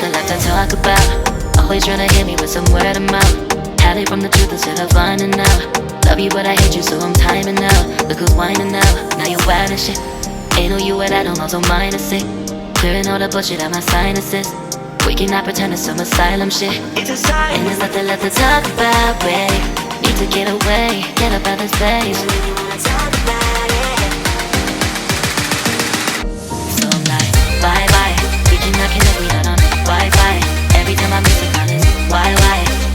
nothing left to talk about. Always trying to hit me with some word of mouth. Hide from the truth instead of finding out. Love you but I hate you so I'm timing out. Look who's whining now, now you wild and shit. Ain't no you and I don't know, so mine is sick. Clearing all the bullshit out my sinuses. We cannot pretend it's some asylum shit. It's a sign. And there's nothing left to talk about, babe. Need to get away, get up out this place. So I'm like, bye bye. We cannot connect, we not on Wi-Fi. Every time I miss a call it's why?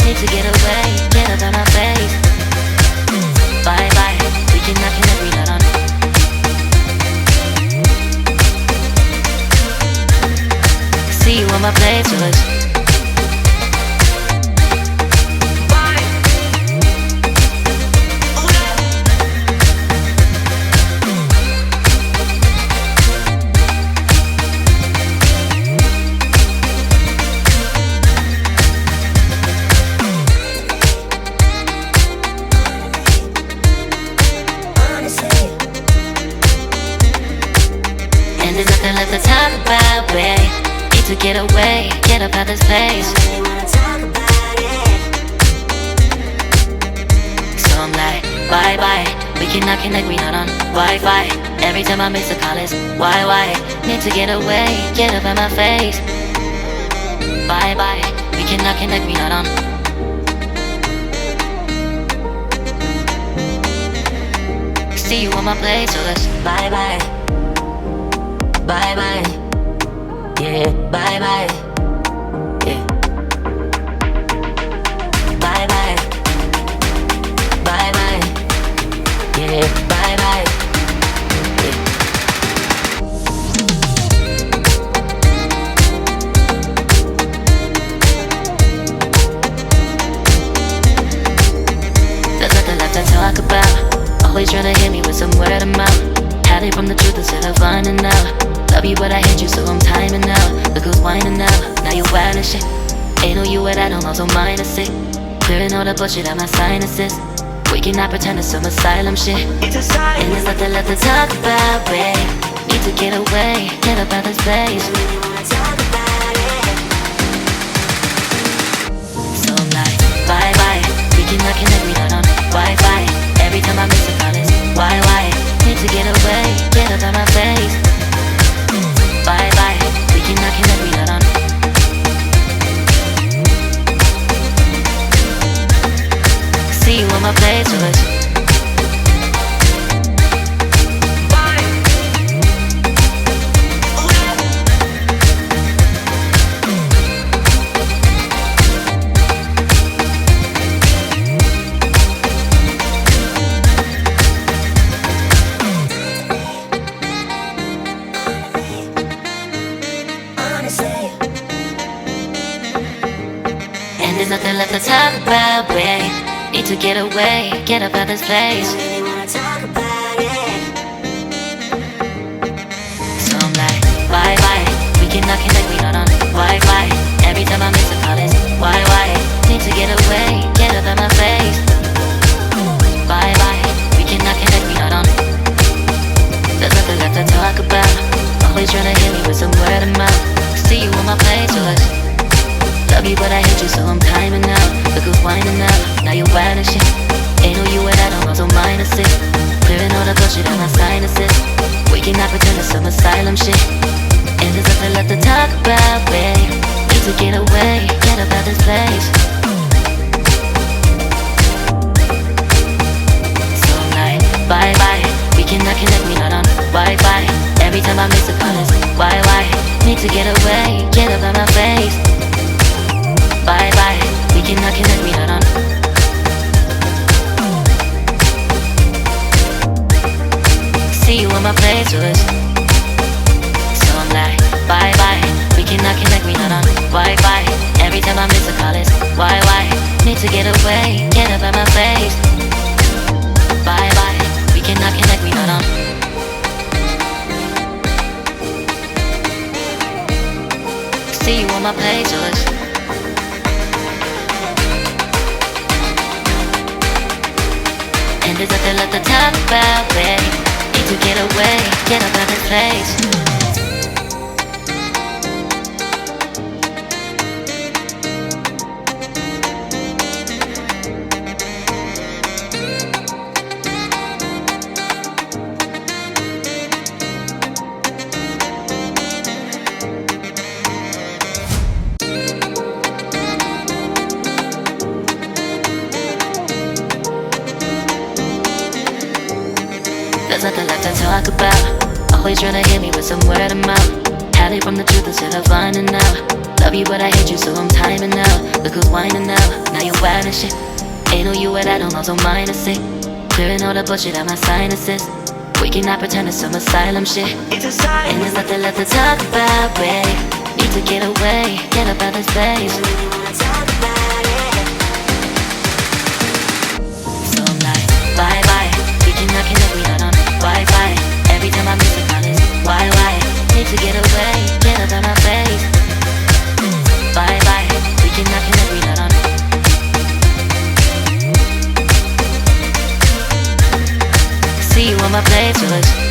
Need to get away, get up out my face. Bye bye. We cannot connect, we not on. See you on my playlist. And there's nothing left to talk about, babe. Need to get away, get up out this place. So I'm like, bye bye. We cannot connect, we not on Wi-Fi. Every time I miss a call it's why? Need to get away, get up out my face. Bye bye. We cannot connect, we not on. See you on my place, so let's bye bye. Bye bye, yeah, bye bye, yeah. Bye bye, bye bye, yeah, bye bye, yeah. There's nothing left to talk about. Always trying to hit me with some word of mouth. Hiding from the truth instead of finding out. Love you but I hate you so I'm timing out. Look who's whining now, now you wild and shit. Ain't no you and I don't know, so mine is sick. Clearing all the bullshit out my sinuses. We cannot pretend it's some asylum shit. It's a sign. And there's nothing left to talk about, babe. Need to get away, get up out this place. So I'm like, bye bye. We cannot connect, we not on Wi-Fi. Every time I miss a call it's why? Need to get away, get up out my face. Bye bye, we cannot connect, we not on. See you on my playlist. And there's nothing left to talk about, babe. Need to get away, get up out this place. So I'm like, bye bye. We cannot connect, we not on Wi-Fi. Every time I miss a call it's why? Need to get away, get up out my face. Bye bye. We cannot connect, we not on. There's nothing left to talk about. Always trying to hit me with some word of mouth. See you on my playlist. Love you but I hate you so I'm timing out. Look who's whining now, now you wild and shit. Ain't no you and I don't know, so mine is sick. Clearing all the bullshit out my sinuses. We cannot pretend it's some asylum shit. And there's nothing left to talk about, babe. Need to get away, get up out this place. So I'm like, bye bye. We cannot connect, we not on Wi-Fi. Every time I miss a call it's why? Need to get away, get up out my face. Bye bye, we cannot connect, we not on. See you on my playlist. So I'm like, bye bye. We cannot connect, we not on Wi-Fi. Every time I miss a call it's why? Need to get away, get up out my face. Bye bye, we cannot connect, we not on. See you on my playlist. And there's nothing left to talk about, babe. Need to get away, get up out this place. There's nothing left to talk about. Always trying to hit me with some word of mouth. Hide it from the truth instead of finding out. Love you but I hate you so I'm timing out. Look who's whining now, now you wild and shit. Ain't no you and I don't know, so mine is sick. Clearing all the bullshit out my sinuses. We cannot pretend it's some asylum shit. And there's nothing left to talk about, babe. Need to get away, get up out this place. So I'm like, bye bye. We cannot connect, we not on Wi-Fi. Every time I miss a call it's why? Need to get away, get up out my face. Bye bye. We cannot connect, we not on. See you on my place,